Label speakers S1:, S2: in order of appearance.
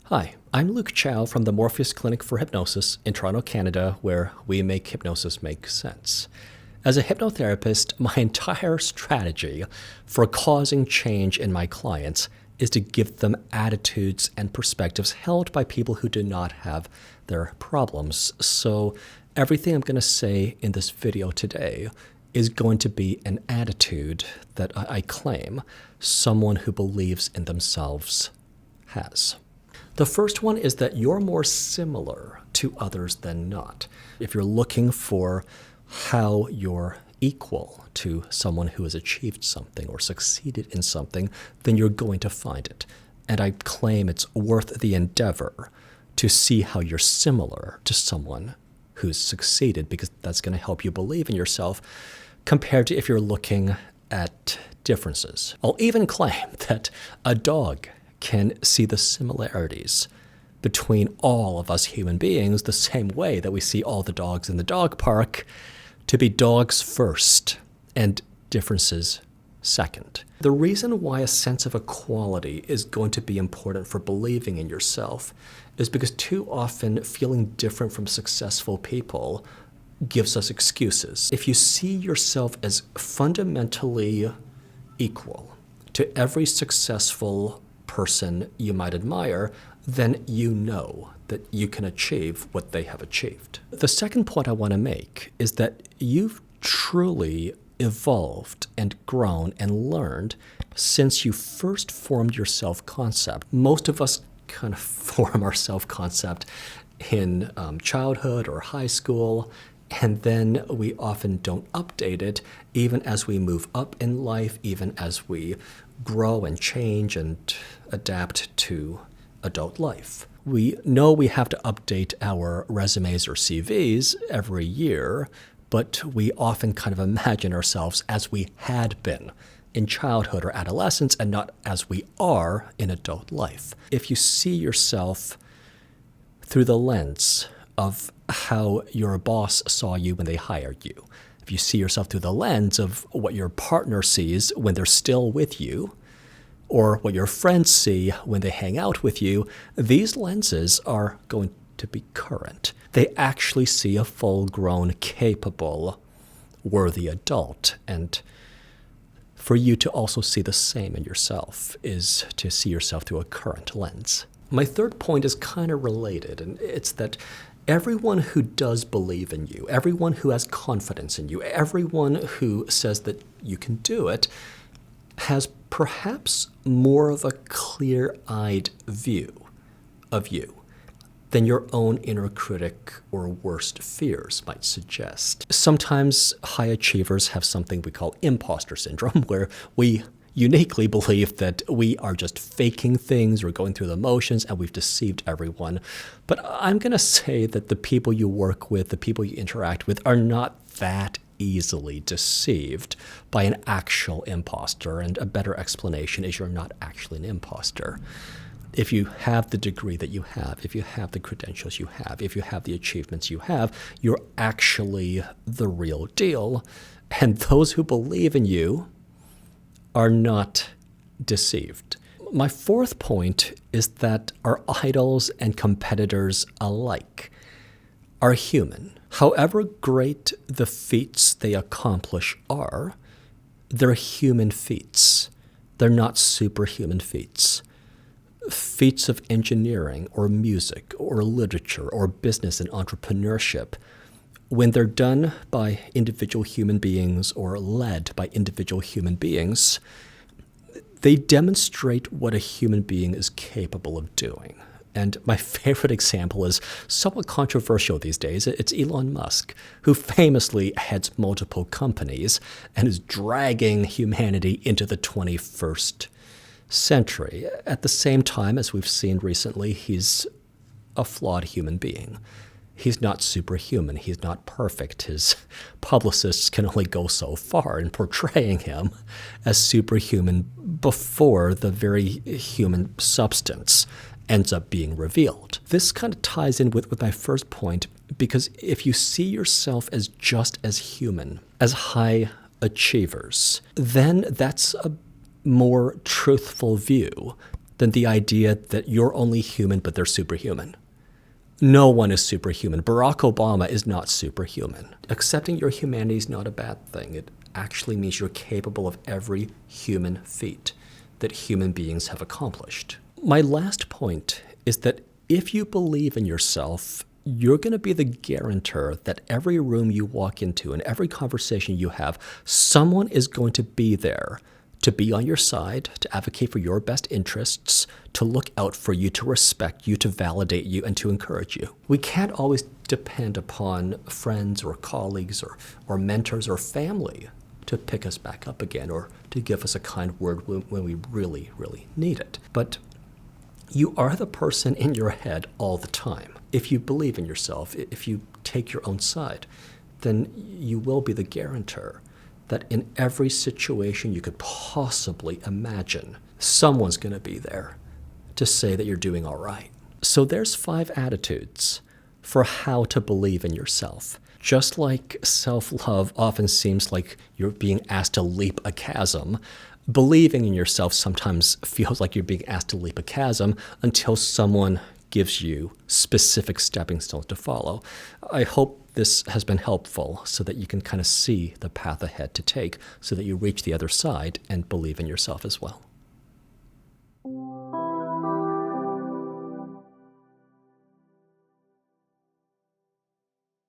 S1: Hi, I'm Luke Chow from the Morpheus Clinic for Hypnosis in Toronto, Canada, where we make hypnosis make sense. As a hypnotherapist, my entire strategy for causing change in my clients is to give them attitudes and perspectives held by people who do not have their problems. So everything I'm going to say in this video today is going to be an attitude that I claim someone who believes in themselves has. The first one is that you're more similar to others than not. If you're looking for how you're equal to someone who has achieved something or succeeded in something, then you're going to find it. And I claim it's worth the endeavor to see how you're similar to someone who's succeeded, because that's going to help you believe in yourself compared to if you're looking at differences. I'll even claim that a dog can see the similarities between all of us human beings the same way that we see all the dogs in the dog park to be dogs first and differences second. The reason why a sense of equality is going to be important for believing in yourself is because too often feeling different from successful people gives us excuses. If you see yourself as fundamentally equal to every successful person you might admire, then you know that you can achieve what they have achieved. The second point I want to make is that you've truly evolved and grown and learned since you first formed your self-concept. Most of us kind of form our self-concept in childhood or high school, and then we often don't update it even as we move up in life, even as we grow and change and adapt to adult life. We know we have to update our resumes or CVs every year, but we often kind of imagine ourselves as we had been in childhood or adolescence and not as we are in adult life. If you see yourself through the lens of how your boss saw you when they hired you, if you see yourself through the lens of what your partner sees when they're still with you, or what your friends see when they hang out with you, these lenses are going to be current. They actually see a full-grown, capable, worthy adult. And for you to also see the same in yourself is to see yourself through a current lens. My third point is kind of related, and it's that everyone who does believe in you, everyone who has confidence in you, everyone who says that you can do it, has perhaps more of a clear-eyed view of you than your own inner critic or worst fears might suggest. Sometimes high achievers have something we call imposter syndrome, where we uniquely believe that we are just faking things or going through the motions and we've deceived everyone. But I'm going to say that the people you work with, the people you interact with, are not that easily deceived by an actual imposter, and a better explanation is you're not actually an imposter. If you have the degree that you have, if you have the credentials you have, if you have the achievements you have, you're actually the real deal, and those who believe in you are not deceived. My fourth point is that our idols and competitors alike are human. However great the feats they accomplish are, they're human feats. They're not superhuman feats. Feats of engineering or music or literature or business and entrepreneurship, when they're done by individual human beings or led by individual human beings, they demonstrate what a human being is capable of doing. And my favorite example is somewhat controversial these days. It's Elon Musk, who famously heads multiple companies and is dragging humanity into the 21st century. At the same time, as we've seen recently, he's a flawed human being. He's not superhuman. He's not perfect. His publicists can only go so far in portraying him as superhuman before the very human substance ends up being revealed. This kind of ties in with my first point, because if you see yourself as just as human as high achievers, then that's a more truthful view than the idea that you're only human but they're superhuman. No one is superhuman. Barack Obama is not superhuman. Accepting your humanity is not a bad thing. It actually means you're capable of every human feat that human beings have accomplished. My last point is that if you believe in yourself, you're going to be the guarantor that every room you walk into and every conversation you have, someone is going to be there to be on your side, to advocate for your best interests, to look out for you, to respect you, to validate you, and to encourage you. We can't always depend upon friends or colleagues or mentors or family to pick us back up again or to give us a kind word when we really, really need it. But you are the person in your head all the time. If you believe in yourself, if you take your own side, then you will be the guarantor that in every situation you could possibly imagine, someone's going to be there to say that you're doing all right. So there's 5 attitudes for how to believe in yourself. Just like self-love often seems like you're being asked to leap a chasm, believing in yourself sometimes feels like you're being asked to leap a chasm until someone gives you specific stepping stones to follow. I hope this has been helpful so that you can kind of see the path ahead to take so that you reach the other side and believe in yourself as well.